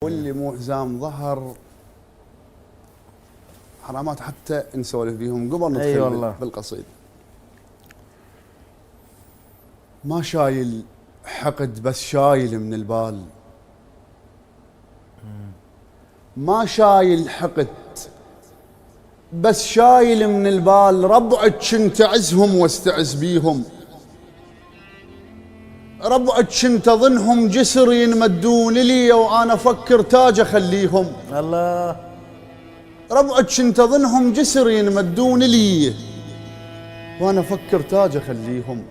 واللي مو حزام ظهر حرامات حتى نسولف بيهم قبل ندخل والله. بالقصيدة. ما شايل حقد بس شايل من البال، ما شايل حقد بس شايل من البال. ربعك كنت اعزهم واستعز بيهم، ربعك كنت اظنهم جسر ينمدون لي وانا افكر تاج اخليهم. الله. ربعك كنت اظنهم جسر ينمدون لي وانا افكر تاج اخليهم،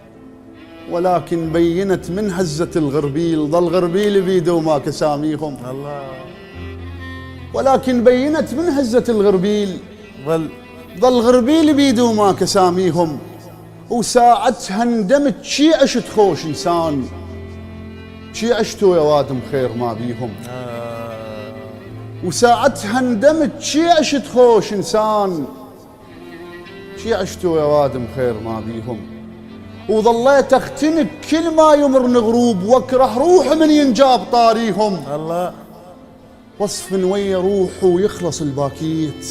ولكن بينت من هزة الغربيل ظل غربيل بيدو ما كساميهم. الله. ولكن بينت من هزة الغربيل ظل غربيل بيدو ما كساميهم. وساعتها ندمت شي عشت خوش انسان، شي عشتوا يا وادم خير ما بيهم. وساعتها ندمت شي عشت خوش انسان، شي عشتوا يا وادم خير ما بيهم. وظليت اختنق كل ما يمرن غروب واكره روح من ينجاب طاريهم. الله. وصف ويا روح ويخلص الباكيت،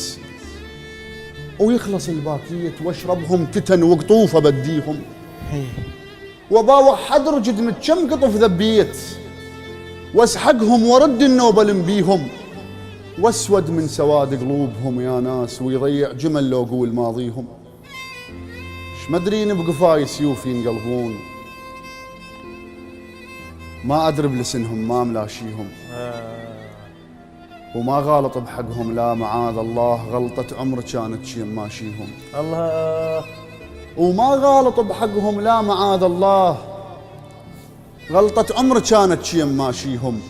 ويخلص الباكيت واشربهم كتن وقطوفه بديهم. وباوح حد رجد من كم قطف ذبيت واسحقهم ورد النوبل بيهم. واسود من سواد قلوبهم يا ناس ويضيع جمل لو قول ماضيهم. ايش مدرين بقفاي سيوف ينقلبون، ما ادري بلسنهم ما ملاشيهم. وما غلط بحقهم لا معاذ الله، غلطة عمر كانت شي ماشيهم. الله. وما غلط بحقهم لا معاذ الله، غلطة عمر كانت شي ماشيهم.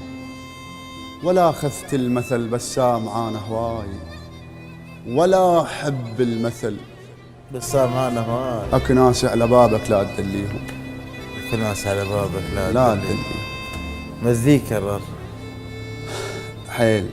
ولا اخذت المثل بسام عانه هواي، ولا احب المثل بسام عانه هواي. اكو ناس على بابك لا تدليهم. اكو ناس على بابك لا تدليهم. مزيكا حيل